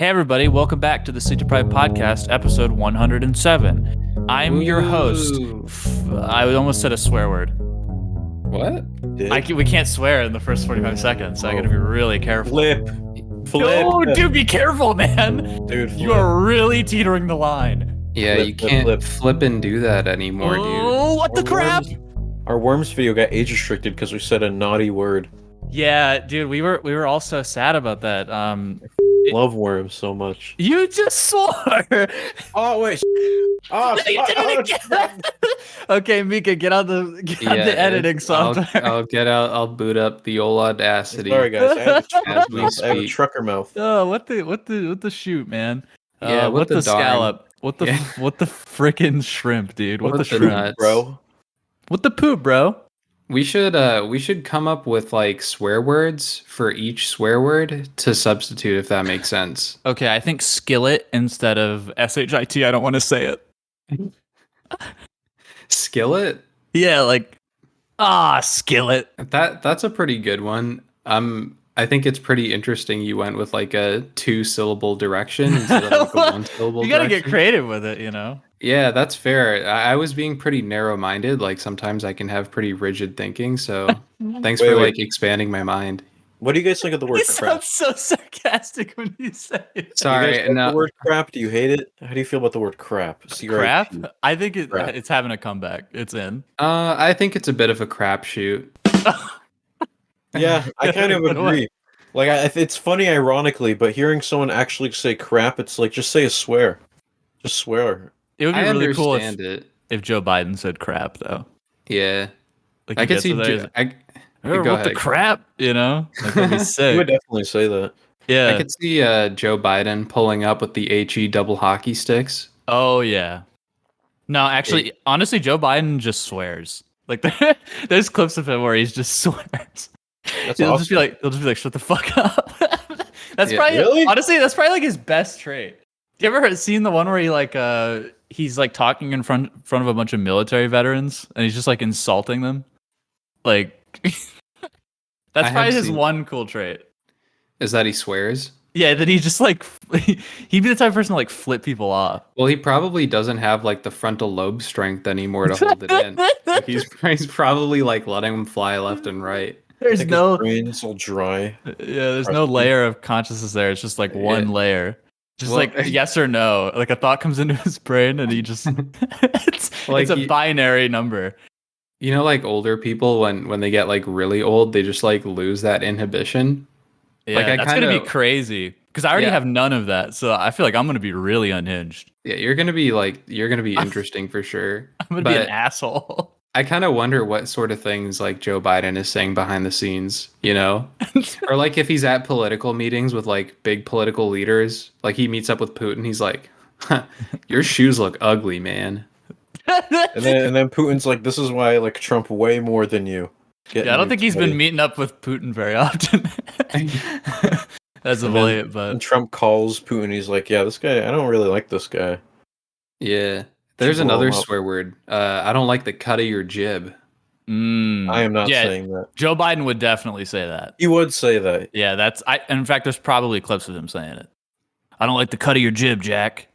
Hey everybody, welcome back to the Deprived podcast, episode 107. I'm your host. I almost said a swear word. What? We can't swear in the first 45 seconds, so I gotta be really careful. Flip. No, dude, be careful, man. Dude, you are really teetering the line. Yeah, you can't flip and do that anymore, dude. Oh, what the crap? Our worms video got age restricted because we said a naughty word. Yeah, dude, we were all so sad about that. Love worms so much. You just swore. Oh wait. Oh, okay, Mika, get on the editing software. I'll boot up the old Audacity. Sorry guys, I have a trucker mouth. Oh, what the shoot, man? Yeah, what the scallop? What the frickin' shrimp, dude? What the shrimp, nuts? Bro? What the poop, bro? We should come up with like swear words for each swear word to substitute, if that makes sense. Okay, I think skillet instead of shit. I don't want to say it. Skillet? Yeah, like skillet. That's a pretty good one. I think it's pretty interesting you went with like a 2-syllable direction instead of like a 1-syllable. You gotta get creative with it, you know? Yeah, that's fair. I was being pretty narrow-minded. Like sometimes I can have pretty rigid thinking. So thanks for like expanding my mind. What do you guys think of the word You crap? sound so sarcastic when you say it. Sorry, Do you guys like the word crap? Do you hate it? How do you feel about the word crap? Crap? I think Crap. it's having a comeback. It's in. I think it's a bit of a crapshoot. Yeah, I kind of agree. Like, it's funny, ironically, but hearing someone actually say crap, it's like, just say a swear. Just swear. It would be really cool it. if Joe Biden said crap, though. Yeah. Like I could see... what ahead. the crap, you know? Like, that'd be sick. You would definitely say that. Yeah. I could see Joe Biden pulling up with the HE double hockey sticks. Oh, yeah. No, actually, honestly, Joe Biden just swears. Like, there's clips of him where he just swears. He'll just be like, shut the fuck up. That's probably really? Honestly, that's probably like his best trait. You ever seen the one where he's like talking in front of a bunch of military veterans and he's just like insulting them? Like that's probably his one cool trait. Is that he swears? Yeah, that he just like he'd be the type of person to like flip people off. Well, he probably doesn't have like the frontal lobe strength anymore to hold it in. Like, he's probably like letting them fly left and right. There's no brain's all dry. Yeah, there's no layer of consciousness there. It's just like one layer. Just like yes or no. Like a thought comes into his brain and he just it's a binary number. You know, like older people when they get like really old, they just like lose that inhibition. Yeah, like, that's gonna be crazy. Because I already have none of that, so I feel like I'm gonna be really unhinged. Yeah, you're gonna be interesting for sure. I'm gonna be an asshole. I kind of wonder what sort of things like Joe Biden is saying behind the scenes, you know? Or like if he's at political meetings with like big political leaders, like he meets up with Putin, he's like, your shoes look ugly, man. and then Putin's like, this is why I like Trump way more than you. I don't think he's been meeting up with Putin very often. As of late, but and Trump calls Putin, he's like, yeah, this guy, I don't really like this guy. Yeah. There's another swear word. I don't like the cut of your jib. I am not saying that. Joe Biden would definitely say that. He would say that. Yeah, in fact, there's probably clips of him saying it. I don't like the cut of your jib, Jack.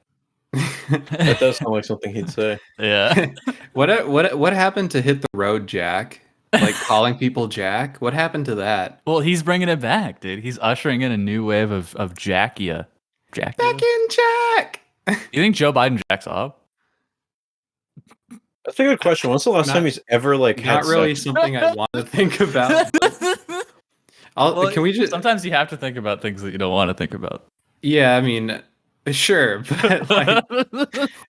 That does sound like something he'd say. Yeah. What happened to hit the road, Jack? Like calling people Jack? What happened to that? Well, he's bringing it back, dude. He's ushering in a new wave of Jackia. Back in Jack. You think Joe Biden jacks off? That's a good question. When's the last time he's ever like not had really sex? something I want to think about. Can we just sometimes you have to think about things that you don't want to think about. Yeah, I mean, sure, but like,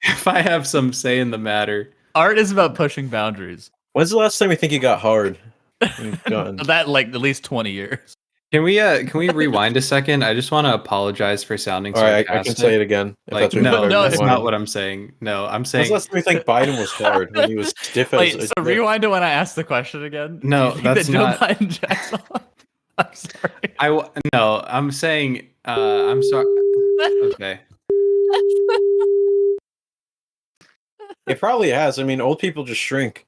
if I have some say in the matter, art is about pushing boundaries. When's the last time you think you got hard? That like at least 20 years. Can we rewind a second? I just want to apologize for sounding sarcastic. I can say it again. Like, no, that's not what I'm saying. No, I'm saying. When's the last time you think Biden was hard when he was stiff as a so rewind to when I asked the question again. No, that's not. Joe Biden jacks off? I'm sorry. I'm saying. I'm sorry. Okay. It probably has. I mean, old people just shrink.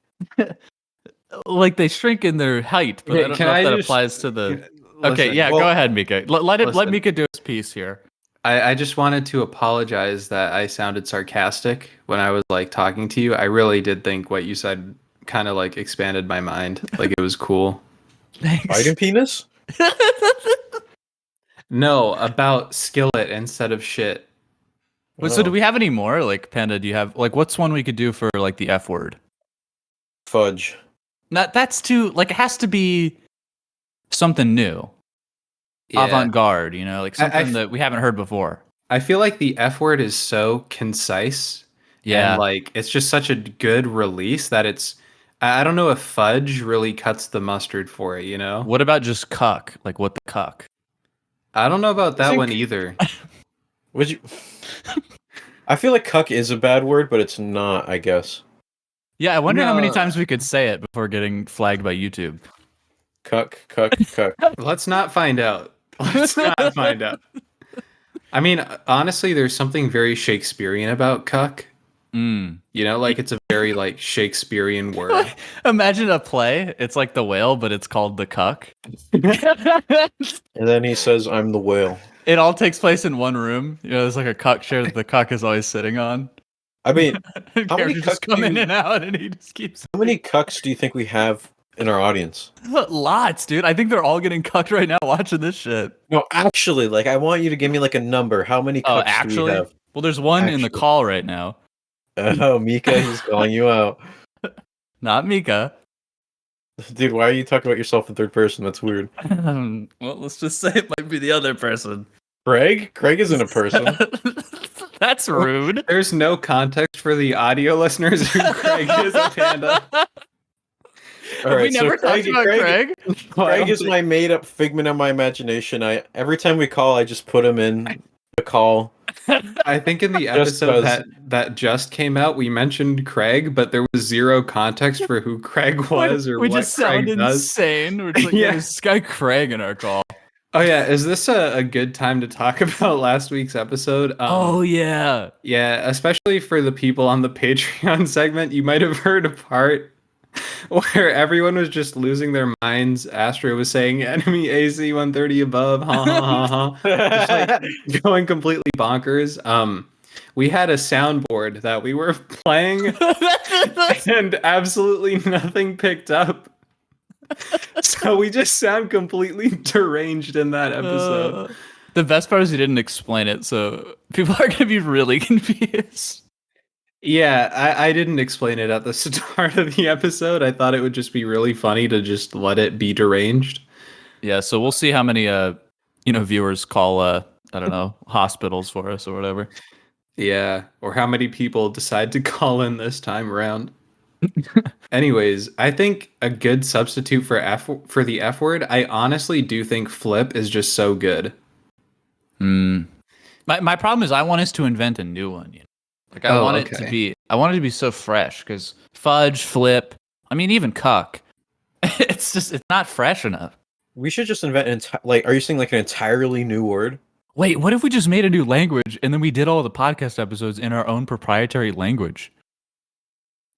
Like they shrink in their height, but I don't know if that applies to the. Okay, yeah, go ahead, Mika. Let Mika do his piece here. I just wanted to apologize that I sounded sarcastic when I was like talking to you. I really did think what you said kind of like expanded my mind. Like it was cool. Thanks. Biden penis? No, about skillet instead of shit. Wait, so do Oh, we have any more? Like, Panda, do you have like what's one we could do for like the F word? fudge. That's too like it has to be something new, Yeah. avant-garde. You know, like I something that we haven't heard before. I feel like the F word is so concise and Yeah. like it's just such a good release that it's I don't know if fudge really cuts the mustard for it, you know? What about just cuck? Like what the cuck? I don't know about I that think- one either. Would you? I feel like cuck is a bad word, but it's not. I guess Yeah, I wonder how many No. times we could say it before getting flagged by YouTube. cuck, cuck, cuck. Let's not find out. Let's not find out. I mean, honestly, there's something very Shakespearean about cuck. Mm. You know, like it's a very like Shakespearean word. Imagine a play. It's like the whale, but it's called the cuck. And then he says, "I'm the whale." It all takes place in one room. You know, there's like a cuck chair that the cuck is always sitting on. I mean, And How many characters just cucks come do in you- and out, and he just keeps how many cucks do you think we have in our audience? lots, dude. I think they're all getting cucked right now watching this shit. No, actually, like I want you to give me like a number. How many Oh, cucks do we actually? have? Well, there's one in the Actually. call right now. Oh, Mika, he's calling you out, Not Mika. dude. Why are you talking about yourself in third person? That's weird. Well, let's just say it might be the other person. Craig isn't a person. That's rude. There's no context for the audio listeners who Craig is a panda. All right, we never talked about Craig. Craig is my made-up figment of my imagination. Every time we call, I just put him in the call. I think in the Just episode 'cause. that just came out, we mentioned Craig, but there was zero context for who Craig was or we what just Craig sound does. insane. We're just like, Yeah. yeah, this guy Craig in our call. Oh yeah, is this a good time to talk about last week's episode? Oh yeah. Yeah, especially for the people on the Patreon segment, you might have heard a part where everyone was just losing their minds. Astro was saying enemy AC 130 above, ha ha ha ha. Just like going completely bonkers. We had a soundboard that we were playing and absolutely nothing picked up. So we just sound completely deranged in that episode. The best part is he didn't explain it, so people are gonna be really confused. Yeah, I didn't explain it at the start of the episode. I thought it would just be really funny to just let it be deranged. Yeah, so we'll see how many viewers call I don't know, hospitals for us or whatever. Yeah, or how many people decide to call in this time around. Anyways, I think a good substitute for the F word, I honestly do think flip is just so good. My problem is I want us to invent a new one. You know? Like I want it to be so fresh because fudge, flip, I mean even cuck. It's not fresh enough. We should just invent are you saying like an entirely new word? Wait, what if we just made a new language and then we did all the podcast episodes in our own proprietary language?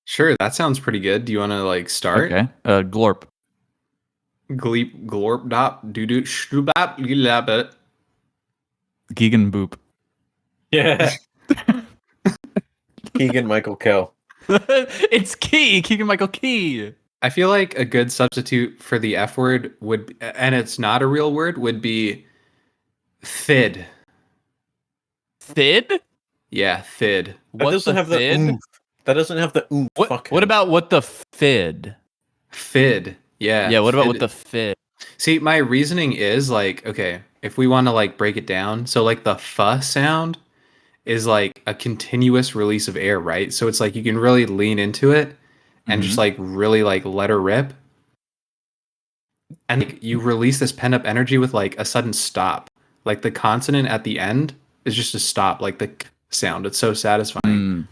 Sure, that sounds pretty good. Do you want to like start? Okay. Glorp. Gleep, glorp, dop, doo doo, shrubap, lilabit. Geegan boop. Yeah. Keegan Michael Kell. It's Key. Keegan Michael Key. I feel like a good substitute for the F word would, and it's not a real word, would be thid. Thid? Yeah, thid. That doesn't have the oomph. That doesn't have the oomph. What about what the fid? Fid. Yeah. Yeah, what about fid. what the fid? See, my reasoning is like, okay, if we want to like break it down, so like the f sound is like a continuous release of air, right? So it's like you can really lean into it and just like really like let her rip. And like, you release this pent up energy with like a sudden stop. Like the consonant at the end is just a stop, like the k sound. It's so satisfying.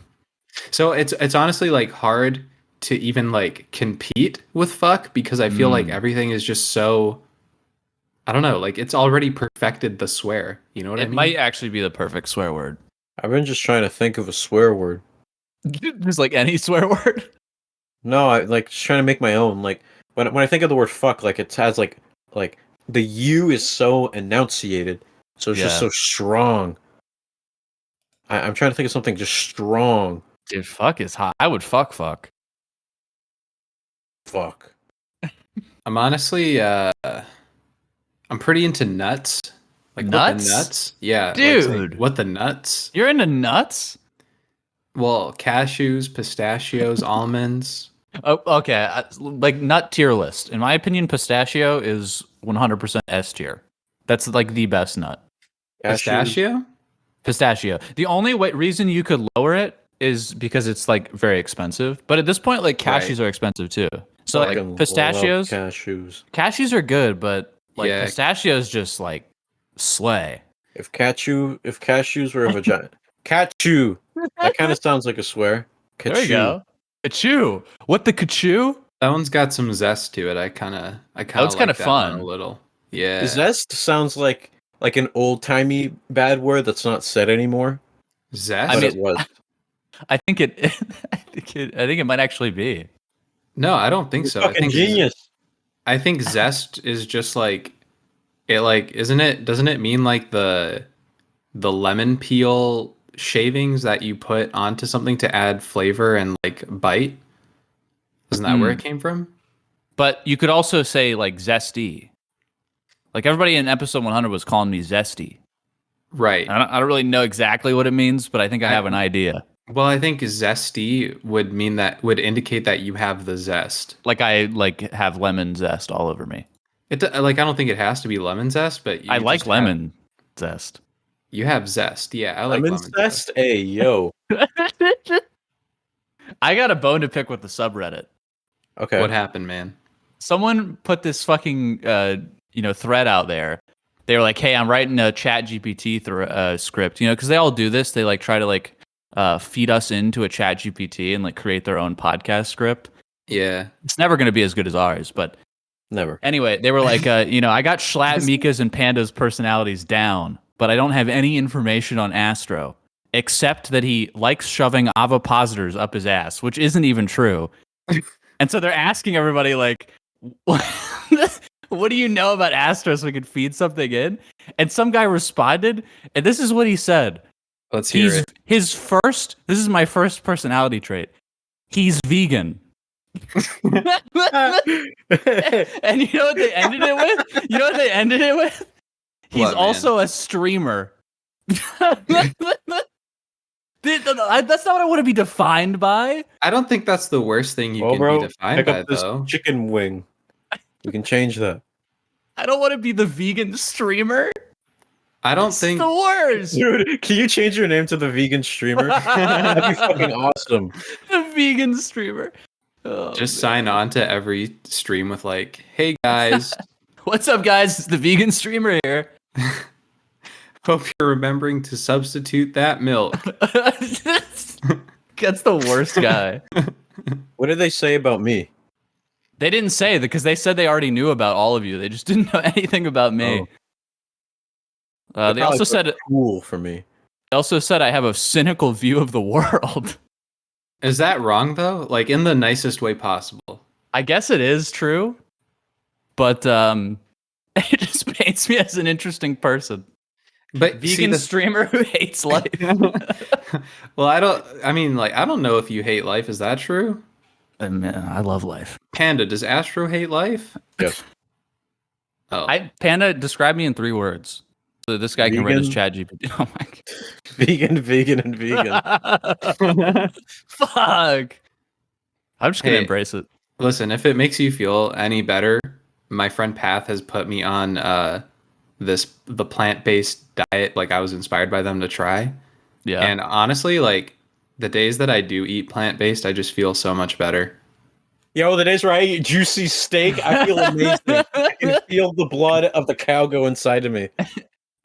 So it's honestly like hard to even like compete with fuck because I feel like everything is just so, I don't know, like it's already perfected the swear. You know what I mean? It might actually be the perfect swear word. I've been just trying to think of a swear word. Just like any swear word. No, I like just trying to make my own. Like when I think of the word fuck, like it has like the U is so enunciated, so it's just so strong. I'm trying to think of something just strong. Dude, fuck is hot. I would fuck. Fuck. I'm honestly, I'm pretty into nuts. Like what the Nuts? nuts? Yeah, Dude. what the nuts? You're into nuts? Well, cashews, pistachios, almonds. Oh, okay. Like nut tier list. In my opinion, pistachio is 100% S tier. That's like the best nut. Pistachio? Pistachio. The only reason you could lower it is because it's like very expensive. But at this point, like cashews are expensive too. So like Fucking pistachios, love cashews. cashews are good, but like pistachios just like slay. If cashews were a vagina, catchew. That kind of sounds like a swear. Catchew. There you go. Kachu. What the kachu? That one's got some zest to it. I kind of That's like kind of that fun. one a little. Yeah. Zest sounds like an old timey bad word that's not said anymore. Zest? But it was. I think it. I think it might actually be. No, I don't think so. I Fucking think genius. I think zest is just like it. Like, isn't it? Doesn't it mean like the lemon peel shavings that you put onto something to add flavor and like bite? Isn't that where it came from? But you could also say like zesty. Like everybody in episode 100 was calling me zesty. Right. I don't really know exactly what it means, but I think I have an idea. Well, I think zesty would indicate that you have the zest. Like I have lemon zest all over me. It like I don't think it has to be lemon zest, but I like lemon zest. You have zest. Yeah, I like lemon zest. Hey, yo. I got a bone to pick with the subreddit. Okay. What happened, man? Someone put this fucking thread out there. They were like, "Hey, I'm writing a Chat GPT script, because they all do this. They like try to like feed us into a Chat GPT and like create their own podcast script. Yeah, it's never going to be as good as ours, but never. Anyway, they were like, I got Jschlatt, Mika's, and Panda's personalities down, but I don't have any information on Astro except that he likes shoving ovipositors up his ass, which isn't even true. And so they're asking everybody like, what do you know about Astro so we could feed something in? And some guy responded, and this is what he said. Let's hear it. This is my first personality trait. He's vegan. And you know what they ended it with? He's also a streamer. That's not what I want to be defined by. I don't think that's the worst thing you can be defined by, though. Chicken wing. We can change that. I don't want to be the vegan streamer. I don't think the worst. Dude, can you change your name to the vegan streamer? That'd be fucking awesome. The vegan streamer. Oh, just sign on to every stream with like, "Hey guys, what's up, guys? It's the vegan streamer here. Hope you're remembering to substitute that milk." That's the worst guy. What did they say about me? They didn't say because they said they already knew about all of you. They just didn't know anything about me. They also said cool for me. They also said I have a cynical view of the world. Is that wrong though? Like in the nicest way possible. I guess it is true, but it just paints me as an interesting person. But vegan streamer who hates life. Well, I don't know if you hate life. Is that true? Man, I love life. Panda, does Astro hate life? Yes. Oh. Panda, describe me in 3 words. So this guy can read his Chat GPT. Oh my god. Vegan, and vegan. Fuck. I'm just gonna embrace it. Listen, if it makes you feel any better, my friend Path has put me on the plant-based diet. Like I was inspired by them to try. Yeah. And honestly, like the days that I do eat plant-based, I just feel so much better. Yo, the days where I eat juicy steak, I feel amazing. I can feel the blood of the cow go inside of me.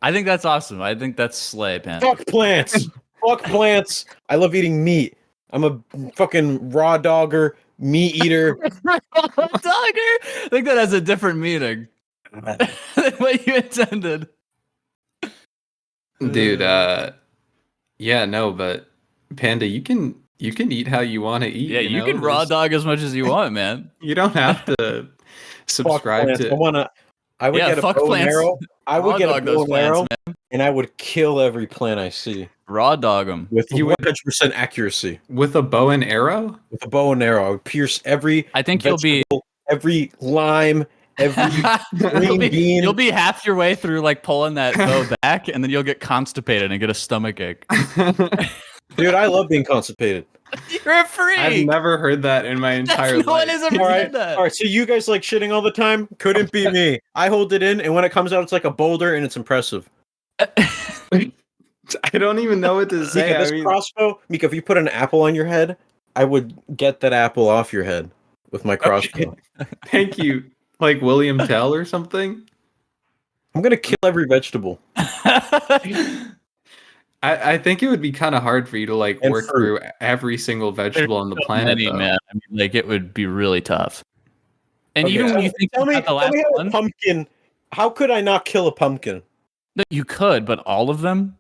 I think that's awesome. I think that's slay, man. Fuck plants. Fuck plants. I love eating meat. I'm a fucking raw dogger, meat eater. Dogger? I think that has a different meaning than what you intended. Dude, yeah, no, but Panda, you can eat how you want to eat. Yeah, you can raw dog as much as you want, man. You don't have to subscribe to. I would get a bow and arrow. I would get a bow and arrow, and I would kill every plant I see. Raw dog them. with You would- 100% accuracy. With a bow and arrow? With a bow and arrow, I would pierce every I think you'll be every lime, every green bean. You'll be half your way through like pulling that bow back, and then you'll get constipated and get a stomach ache. Dude, I love being constipated. You're a freak. I've never heard that in my entire No one life. has ever said that. All right, so you guys like shitting all the time? Couldn't be me. I hold it in, and when it comes out, it's like a boulder, and it's impressive. I don't even know what to say. Mika, this I mean, crossbow, Mika, if you put an apple on your head, I would get that apple off your head with my crossbow. okay. Thank you. Like William Tell or something? I'm gonna kill every vegetable. I think it would be kind of hard for you to like And work fruit. through every single vegetable on the planet. Many, though. man. I mean, like it would be really tough. And Okay, even when you think tell me about the last how a one, pumpkin. How could I not kill a pumpkin? no, you could, but all of them.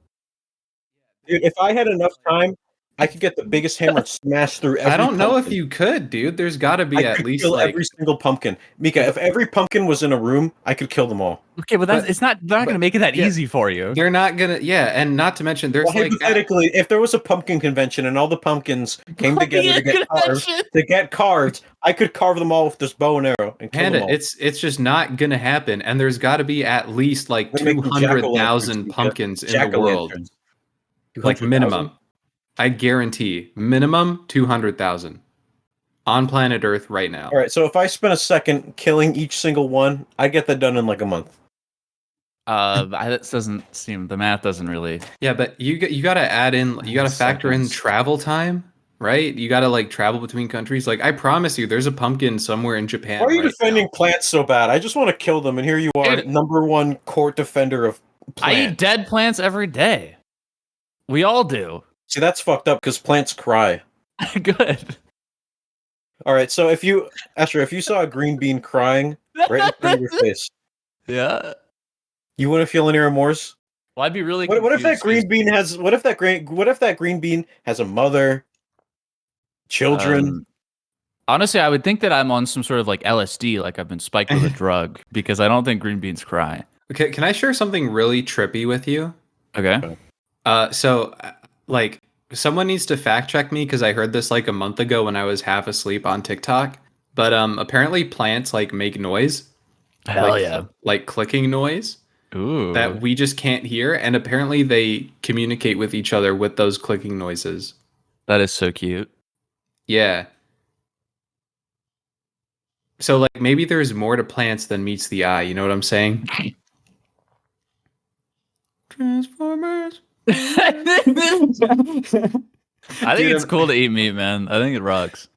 Dude, if I had enough time, I could get the biggest hammer and smash through every I don't know if pumpkin. you could, dude. There's got to be I at could least kill like every single pumpkin. Mika, if every pumpkin was in a room, I could kill them all. Okay, but that's But- it's not. They're not going to make it that yeah. easy for you. they're not gonna. Yeah, and not to mention there's Well, like hypothetically, if there was a pumpkin convention and all the pumpkins came together to get carved, I could carve them all with this bow and arrow and kill them Panda, all. it's just not gonna happen, and there's got to be at least like We're making 200,000 jack-o'-lanterns, pumpkins in the Jack-o'-lanterns. world, like 200,000? minimum. I guarantee minimum 200,000 on planet Earth right now. All right, so if I spent a second killing each single one, I'd get that done in like a month. That doesn't seem. The math doesn't really. Yeah, but you got to add in, you got to factor in Seconds. travel time, right? You got to like travel between countries. Like I promise you, there's a pumpkin somewhere in Japan. Why are you right defending now. plants so bad? I just want to kill them, and here you are, Dude. #1 court defender of I eat plants. dead plants every day. We all do. See, that's fucked up because plants cry. Good. All right, so if you saw a green bean crying right in front of your face, Yeah. you wouldn't feel any remorse. Well, I'd be really. What if that confused, green bean has? What if that green bean has a mother, children? honestly, I would think that I'm on some sort of like LSD, like I've been spiked with a drug, because I don't think green beans cry. Okay, can I share something really trippy with you? Okay. Like someone needs to fact check me because I heard this like a month ago when I was half asleep on TikTok. But apparently plants like make noise. Hell like, yeah. Like clicking noise Ooh. that we just can't hear, and apparently they communicate with each other with those clicking noises. That is so cute. Yeah. So like maybe there's more to plants than meets the eye, you know what I'm saying? Transformers. I think Dude, it's cool to eat meat, man. I think it rocks.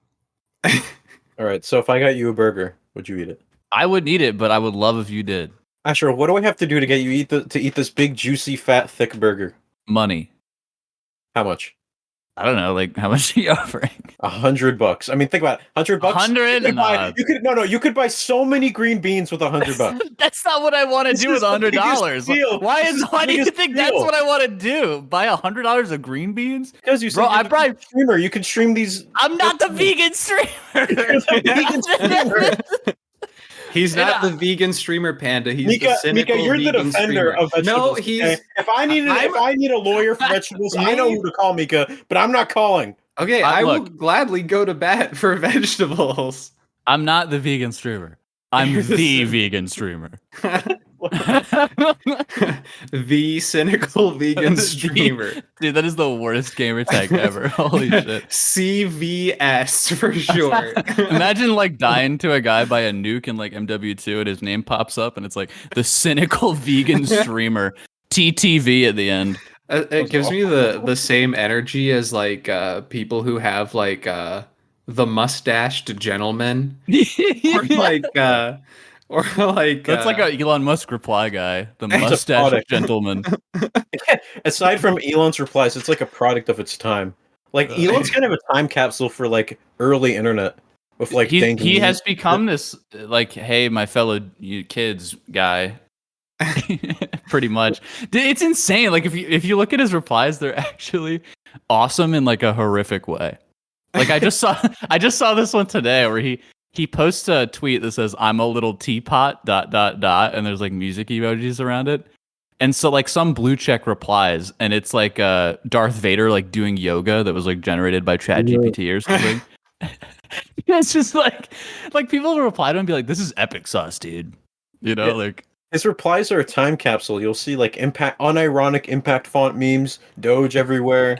All right, so if I got you a burger, would you eat it? I wouldn't eat it, but I would love if you did. Asher, what do I have to do to get you to eat this big, juicy, fat, thick burger? Money. How much? I don't know, like how much are you offering? $100. I mean, think about it. $100. 100? You could buy so many green beans with $100. That's not what I want to This do is with the biggest $100. steal. Why This is the do you biggest think that's steal. what I want to do? Buy $100 of green beans? Because you said Bro, you're I the probably- streamer. You can stream these. I'm not the vegan streamer. You're the vegan streamer. He's not the vegan streamer, Panda. He's the Mika, cynical you're the vegan defender streamer. of vegetables. No, okay? he's If I need a lawyer for vegetables, I know who to call, Mika. But I'm not calling. okay. I will Look. gladly go to bat for vegetables. I'm not the vegan streamer. I'm You're the the syn- vegan streamer. The cynical vegan streamer. Dude, that is the worst gamer tag ever. Holy shit. CVS for sure. Imagine like dying to a guy by a nuke in like MW2 and his name pops up and it's like the cynical vegan streamer TTV at the end. It gives me the same energy as like people who have like the mustached gentleman or like That's like a Elon Musk reply guy, the mustache product. gentleman. Aside from Elon's replies, it's like a product of its time. Like Elon's kind of a time capsule for like early internet with like he has become this like, hey, my fellow kids guy. Pretty much. Dude, it's insane. Like if you look at his replies, they're actually awesome in like a horrific way. Like I just saw this one today where he posts a tweet that says I'm a little teapot ... and there's like music emojis around it. And so like some blue check replies, and it's like Darth Vader like doing yoga that was like generated by ChatGPT or something. It's just like people will reply to him and be like, "This is epic sauce, dude." You know, like his replies are a time capsule. You'll see like unironic impact font memes, Doge everywhere,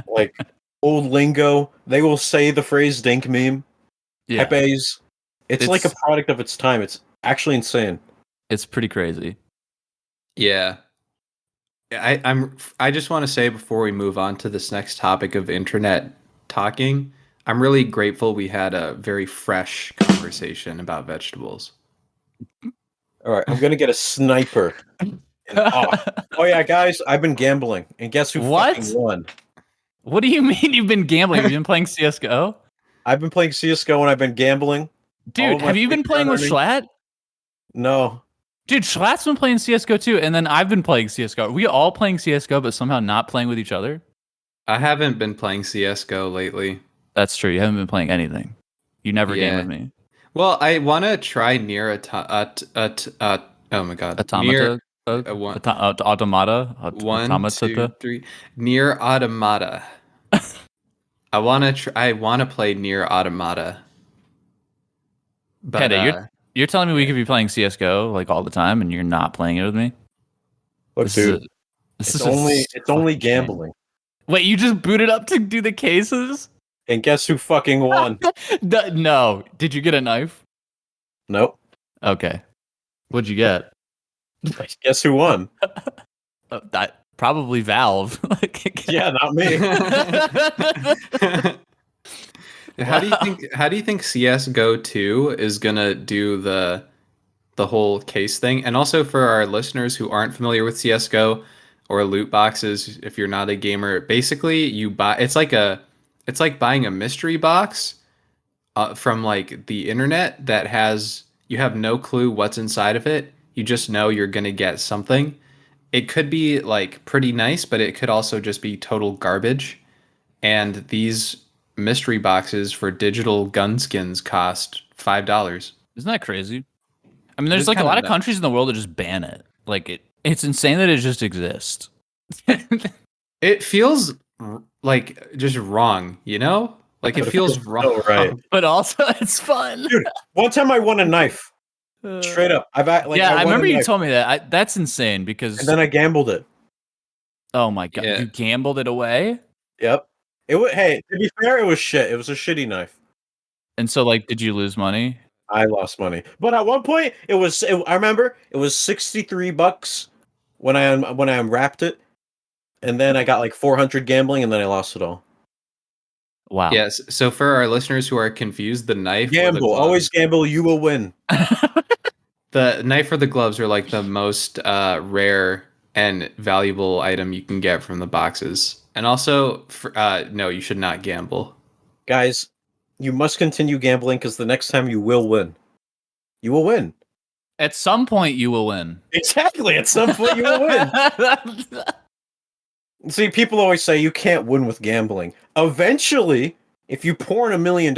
like old lingo. They will say the phrase "dink meme." yeah, Pepe's. It's like a product of its time. It's actually insane. It's pretty crazy. Yeah. I just want to say before we move on to this next topic of internet talking, I'm really grateful we had a very fresh conversation about vegetables. All right, I'm gonna get a sniper. Oh yeah, guys, I've been gambling, and guess who fucking won? What do you mean you've been gambling? Have you been playing CS:GO? I've been playing CS:GO and I've been gambling. Dude, have you been playing with jschlatt? No. Dude, jschlatt's been playing CS:GO too, and then I've been playing CS:GO. Are we all playing CS:GO, but somehow not playing with each other? I haven't been playing CS:GO lately. That's true. You haven't been playing anything. You never game with me. Well, I want to try near oh my god, Automata. Automata. 1, 2, 3. Near Automata. I want to play Near Automata. But you're telling me we could be playing CS:GO like all the time, and you're not playing it with me? Look, dude, it's only gambling. Wait, you just booted up to do the cases? And guess who fucking won? No. Did you get a knife? Nope. Okay. What'd you get? Guess who won? Probably Valve. Yeah, not me. How do you think CS:GO 2 is gonna do the whole case thing? And also for our listeners who aren't familiar with CS:GO or loot boxes, if you're not a gamer, basically you buy it's like buying a mystery box from like the internet that you have no clue what's inside of it. You just know you're gonna get something. It could be like pretty nice, but it could also just be total garbage. And these mystery boxes for digital gun skins cost $5. Isn't that crazy? I mean, there's like a lot of countries in the world that just ban it. Like it's insane that it just exists. It feels like just wrong, you know? Like it feels wrong. Right. But also it's fun. Dude, one time I won a knife. Straight up. I remember you told me that. That's insane because... And then I gambled it. Oh my god. Yeah. You gambled it away? Yep. Hey, to be fair, it was shit. It was a shitty knife. And so, like, did you lose money? I lost money. But at one point, I remember, it was $63 when I unwrapped it. And then I got like 400 gambling, and then I lost it all. Wow. Yes. So for our listeners who are confused, the knife... Gamble. Always gamble. You will win. The knife or the gloves are like the most rare and valuable item you can get from the boxes. And also, no, you should not gamble. Guys, you must continue gambling because the next time you will win. You will win. At some point, you will win. Exactly. At some point, you will win. See, people always say you can't win with gambling. Eventually, if you pour in $1 million,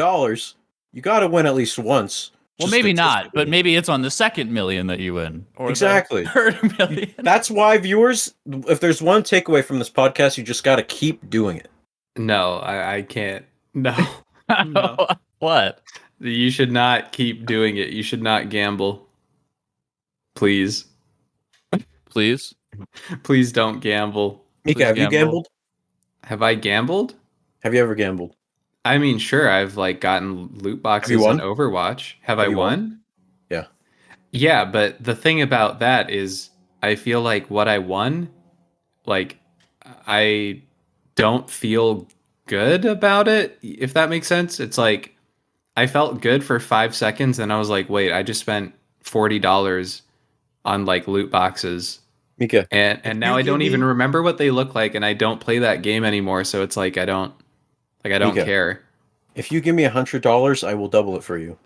you got to win at least once. Well, maybe not, but maybe it's on the second million that you win. Or exactly. The third million. That's why, viewers, if there's one takeaway from this podcast, you just got to keep doing it. No, I can't. No. No. What? You should not keep doing it. You should not gamble. Please. Please? Please don't gamble. Mika, have you gambled? Have I gambled? Have you ever gambled? I mean, sure, I've like gotten loot boxes in Overwatch. Have I won? Yeah. Yeah, but the thing about that is I feel like what I won, like I don't feel good about it, if that makes sense. It's like I felt good for 5 seconds and I was like, wait, I just spent $40 on like loot boxes. Mika. And now I don't even remember what they look like and I don't play that game anymore, so it's like I don't Mika, care. If you give me $100, I will double it for you.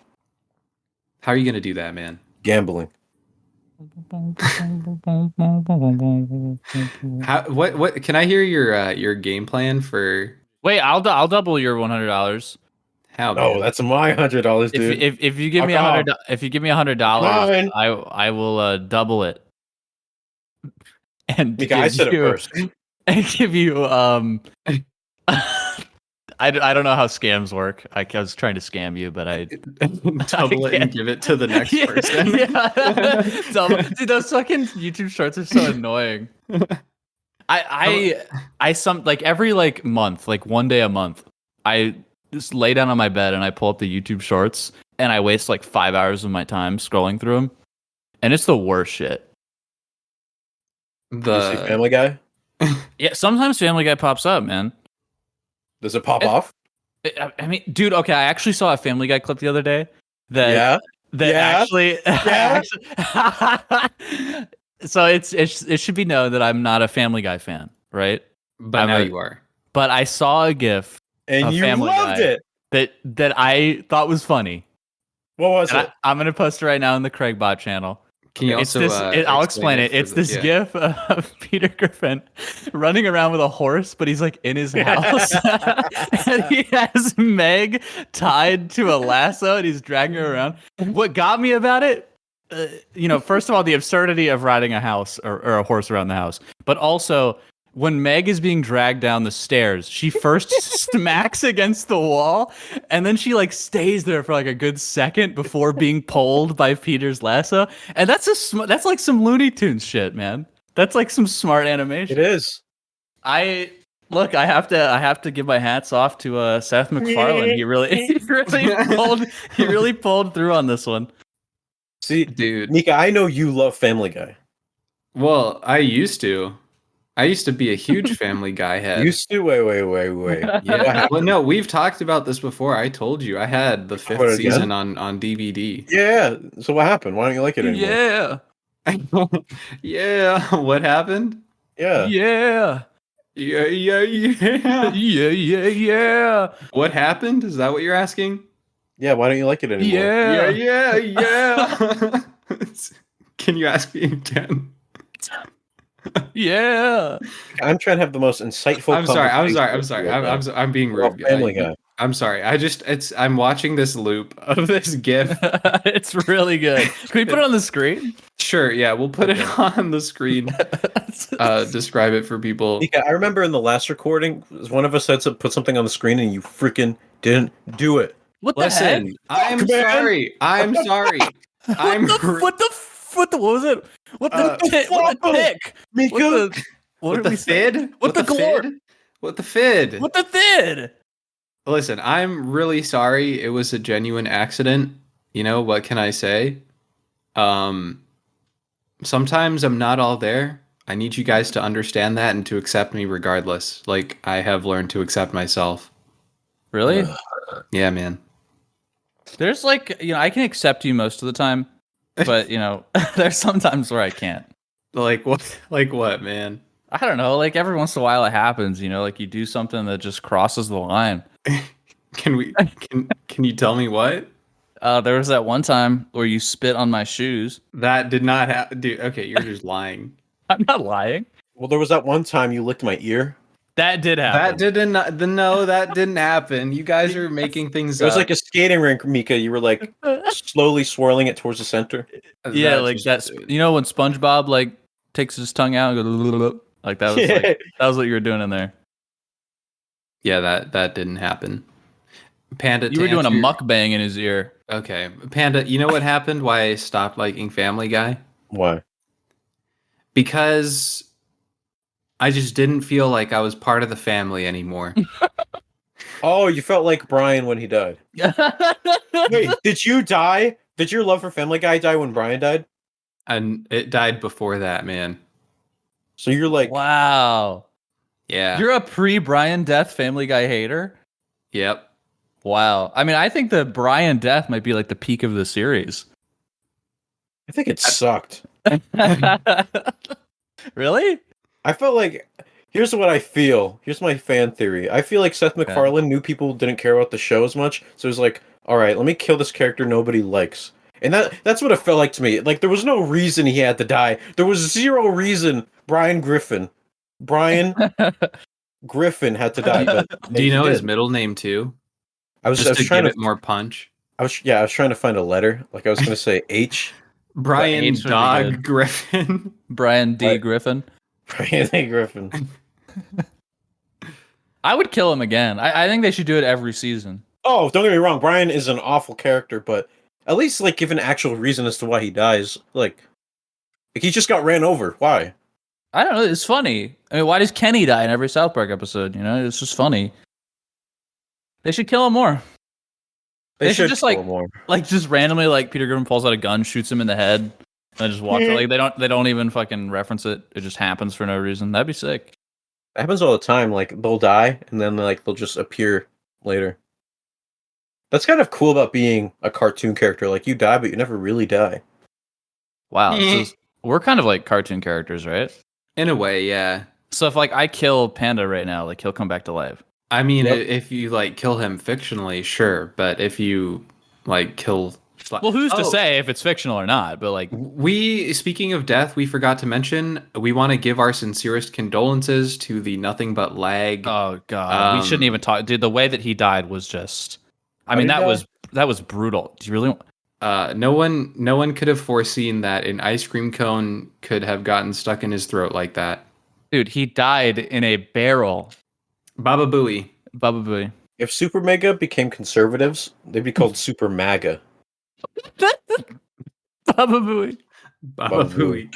How are you gonna do that, man? Gambling. What can I hear your game plan for? Wait, I'll double your $100. How? Oh, that's my $100, dude. If you give me $100, if you give me $100, I will double it. and Mika, I said it first. and give you I don't know how scams work. I was trying to scam you, but I double it and give it to the next person. Yeah. Dude, those fucking YouTube shorts are so annoying. I some like every like month, like one day a month, I just lay down on my bed and I pull up the YouTube shorts and I waste like 5 hours of my time scrolling through them, and it's the worst shit. Did you see Family Guy? Yeah, sometimes Family Guy pops up, man. Does it pop off? I mean, dude, okay, I actually saw a Family Guy clip the other day that actually so it should be known that I'm not a Family Guy fan, right? But now you are. But I saw a GIF and you Family loved Guy it. that I thought was funny. What was it? I'm gonna post it right now in the Craigbot channel. Can you also? I'll explain it. It's this GIF of Peter Griffin running around with a horse, but he's like in his house, and he has Meg tied to a lasso, and he's dragging her around. What got me about it, first of all, the absurdity of riding a house or a horse around the house, but also when Meg is being dragged down the stairs, she first smacks against the wall, and then she like stays there for like a good second before being pulled by Peter's lasso. And that's like some Looney Tunes shit, man. That's like some smart animation. It is. I have to give my hats off to Seth MacFarlane. He really pulled through on this one. See, dude, Mika, I know you love Family Guy. Well, I used to be a huge Family Guy head. Used to? Wait. Yeah. Well, no, we've talked about this before. I told you I had the 5th season on DVD. Yeah. So what happened? Why don't you like it anymore? Yeah. Yeah. What happened? Yeah. Yeah. Yeah. What happened? Is that what you're asking? Yeah. Why don't you like it anymore? Yeah. Can you ask me again? Yeah. I'm trying to have the most insightful. I'm sorry. I'm being rude. Family Guy. I'm sorry. I'm watching this loop of this GIF. It's really good. Can we put it on the screen? Sure. Yeah, we'll put it on the screen. Describe it for people. Mika, I remember in the last recording, one of us had to put something on the screen, and you freaking didn't do it. What the heck? I'm sorry. I'm sorry. What was it? What the tick? Mika? What the fid? What the glort? What the fid? What the fid? Listen, I'm really sorry. It was a genuine accident. You know, what can I say? Sometimes I'm not all there. I need you guys to understand that and to accept me regardless. Like, I have learned to accept myself. Really? Yeah, man. There's like, I can accept you most of the time, but, there's sometimes where I can't. Like what? Like what, man? I don't know. Like every once in a while it happens, like you do something that just crosses the line. Can you tell me what? There was that one time where you spit on my shoes. That did not happen. Dude, okay, you're just lying. I'm not lying. Well, there was that one time you licked my ear. That did happen. No, that didn't happen. You guys are making things up. It was like a skating rink, Mika. You were like slowly swirling it towards the center. Yeah, like that. When SpongeBob like takes his tongue out and goes like that was that was what you were doing in there. Yeah, that didn't happen. Panda, you were doing a mukbang in his ear. Okay, Panda. You know what happened? Why I stopped liking Family Guy? Why? Because I just didn't feel like I was part of the family anymore. Oh, you felt like Brian when he died. Wait, did you die? Did your love for Family Guy die when Brian died? And it died before that, man. So you're like, wow. Yeah. You're a pre-Brian death Family Guy hater? Yep. Wow. I mean, I think the Brian death might be like the peak of the series. I think it sucked. Really? I felt like, here's what I feel. Here's my fan theory. I feel like Seth MacFarlane knew people didn't care about the show as much, so he was like, all right, let me kill this character nobody likes. And that's what it felt like to me. Like, there was no reason he had to die. There was zero reason Brian Griffin had to die. But do you know his middle name too? I was trying to give it more punch. I was trying to find a letter. Like I was going to say H. Brian Dog Griffin. Brian D. Griffin. Brian A. Griffin. I would kill him again. I think they should do it every season. Oh, don't get me wrong. Brian is an awful character, but at least like give an actual reason as to why he dies. Like he just got ran over. Why? I don't know. It's funny. I mean, why does Kenny die in every South Park episode? You know, it's just funny. They should kill him more. They should just like just randomly like Peter Griffin pulls out a gun, shoots him in the head, and just walks. Like they don't even fucking reference it. It just happens for no reason. That'd be sick. It happens all the time. Like they'll die and then like they'll just appear later. That's kind of cool about being a cartoon character. Like you die, but you never really die. Wow, we're kind of like cartoon characters, right? In a way, yeah. So if like I kill Panda right now, like he'll come back to life. I mean, if you like kill him fictionally, sure, but if you like kill, well, who's to say if it's fictional or not? But like, speaking of death, we forgot to mention we want to give our sincerest condolences to the Nothing But Lag. Oh god, we shouldn't even talk. Dude, the way that he died was just. I mean, that was brutal. Do you really? No one could have foreseen that an ice cream cone could have gotten stuck in his throat like that. Dude, he died in a barrel. Baba Booey. Baba Booey. If Super Mega became conservatives, they'd be called Super MAGA. Baba Booey. Baba Booey.